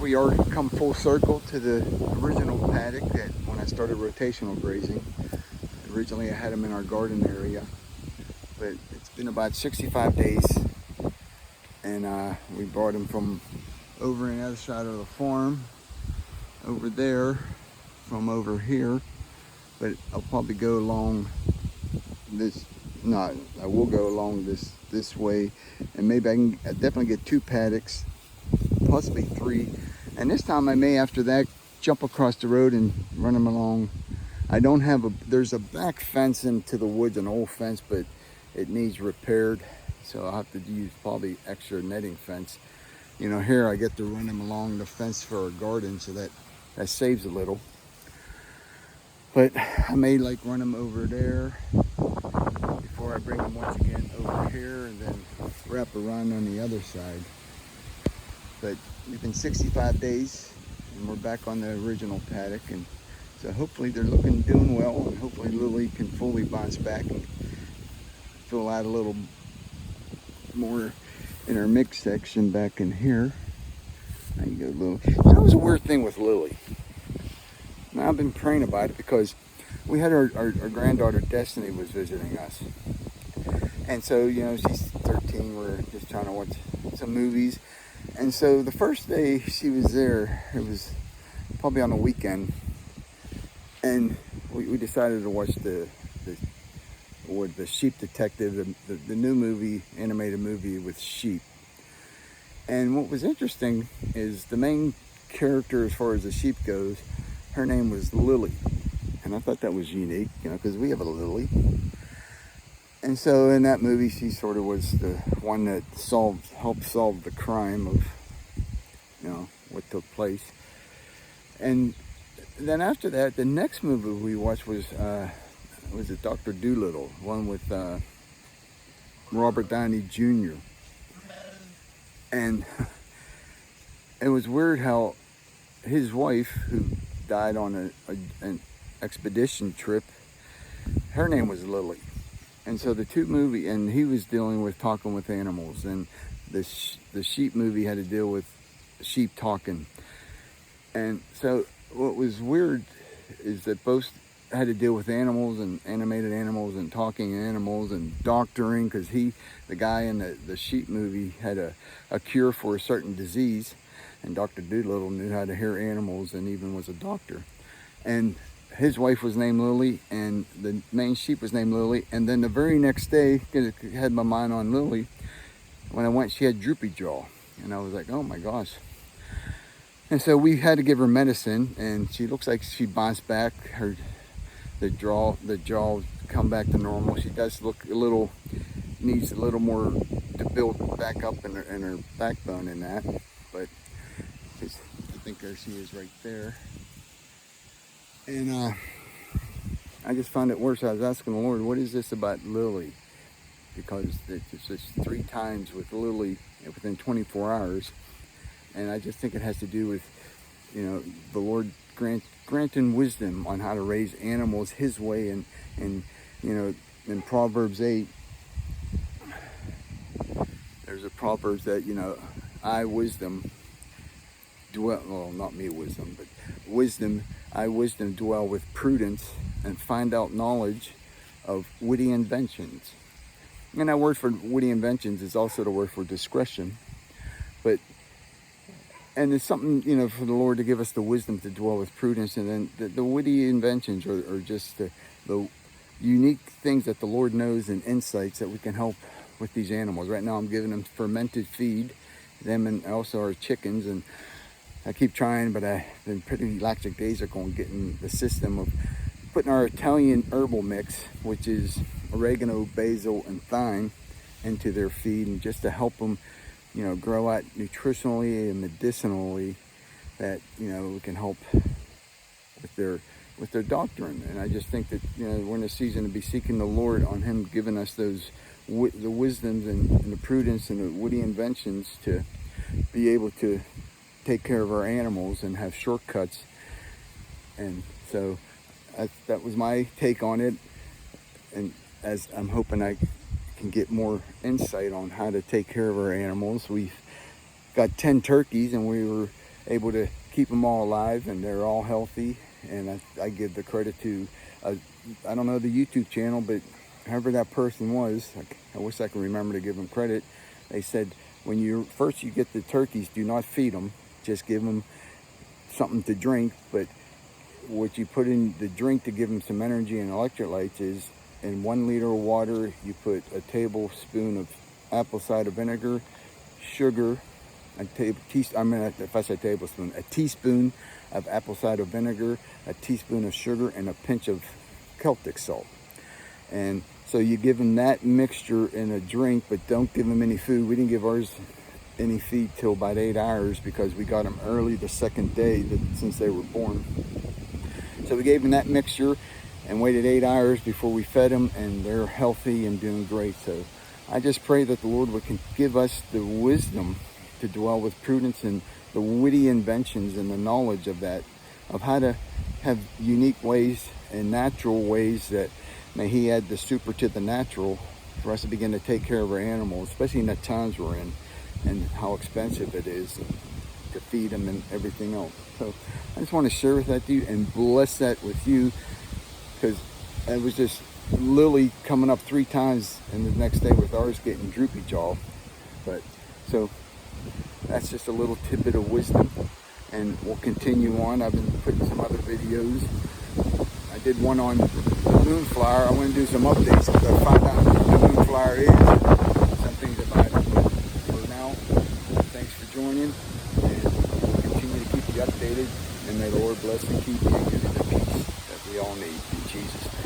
we are come full circle to the original paddock that when I started rotational grazing. Originally I had them in our garden area, but it's been about 65 days, and we brought them from over on the other side of the farm, over there, from over here. But I'll probably go along this, no, I will go along this way, and maybe I can definitely get 2 paddocks, possibly 3. And this time I may, after that, jump across the road and run them along. I don't have there's a back fence into the woods, an old fence, but it needs repaired. So I'll have to use probably extra netting fence. You know, here I get to run them along the fence for a garden, so that saves a little. But I may like run them over there before I bring them once again over here, and then wrap around on the other side. But it's been 65 days and we're back on the original paddock, and so hopefully they're doing well, and hopefully Lily can fully bounce back and fill out a little more in our mix section back in here. There you go, Lily. That was a weird thing with Lily. Now, I've been praying about it because we had our granddaughter Destiny was visiting us. And so, you know, she's 13, we're just trying to watch some movies. And so the first day she was there, it was probably on a weekend, and we decided to watch the Sheep Detective, the new movie, animated movie with sheep. And what was interesting is the main character, as far as the sheep goes, her name was Lily. And I thought that was unique, you know, because we have a Lily. And so in that movie, she sort of was the one that helped solve the crime of, you know, what took place. And then after that, the next movie we watched was it Dr. Dolittle, one with Robert Downey Jr. And it was weird how his wife, who died on an expedition trip, her name was Lily. And so the two movie, and he was dealing with talking with animals, and the sheep movie had to deal with sheep talking. And so what was weird is that both had to deal with animals, and animated animals, and talking animals, and doctoring, because the guy in the sheep movie had a cure for a certain disease, and Dr. Dolittle knew how to hear animals and even was a doctor. And his wife was named Lily, and the main sheep was named Lily. And then the very next day, I had my mind on Lily. When I went, she had droopy jaw, and I was like, oh my gosh. And so we had to give her medicine, and she looks like she bounced back. The jaw come back to normal. She does look needs a little more to build back up in her backbone in that. But I think there she is right there. And I just found it worse. I was asking the Lord, what is this about Lily? Because it's just 3 times with Lily within 24 hours. And I just think it has to do with, you know, the Lord granting wisdom on how to raise animals his way. And you know, in Proverbs 8, there's a Proverbs that, you know, I wisdom dwell, well, not me wisdom, but I wisdom dwell with prudence and find out knowledge of witty inventions. And that word for witty inventions is also the word for discretion. And it's something, you know, for the Lord to give us the wisdom to dwell with prudence. And then the witty inventions are just the unique things that the Lord knows, and insights that we can help with these animals. Right now I'm giving them fermented feed, them and also our chickens. And I keep trying, but I've been pretty lackadaisical in getting the system of putting our Italian herbal mix, which is oregano, basil, and thyme, into their feed, and just to help them, you know, grow out nutritionally and medicinally, that, you know, we can help with their doctrine. And I just think that, you know, we're in a season to be seeking the Lord on Him giving us those the wisdoms and the prudence and the witty inventions to be able to take care of our animals and have shortcuts. And so that was my take on it. And as I'm hoping I can get more insight on how to take care of our animals. We've got 10 turkeys, and we were able to keep them all alive, and they're all healthy. And I give the credit to, I don't know the YouTube channel, but whoever that person was, I wish I could remember to give them credit. They said, when you get the turkeys, do not feed them, just give them something to drink. But what you put in the drink to give them some energy and electrolytes is, in 1 liter of water, you put a tablespoon of apple cider vinegar, sugar, a teaspoon of apple cider vinegar, a teaspoon of sugar, and a pinch of Celtic salt. And so you give them that mixture in a drink, but don't give them any food. We didn't give ours any feed till about 8 hours because we got them early the second day since they were born. So we gave them that mixture and waited 8 hours before we fed them, and they're healthy and doing great. So I just pray that the Lord would give us the wisdom to dwell with prudence and the witty inventions and the knowledge of that, of how to have unique ways and natural ways that may He add the super to the natural for us to begin to take care of our animals, especially in the times we're in and how expensive it is to feed them and everything else. So I just want to share with that to you and bless that with you, because it was just Lily coming up 3 times and the next day with ours getting droopy jaw. But so that's just a little tidbit of wisdom, and we'll continue on. I've been putting some other videos. I did one on the moonflower. I want to do some updates because I found out what the moonflower is, some things about it. But for now, thanks for joining, and we'll continue to keep you updated. And may the Lord bless and keep you and give you the peace that we all need. In Jesus' name.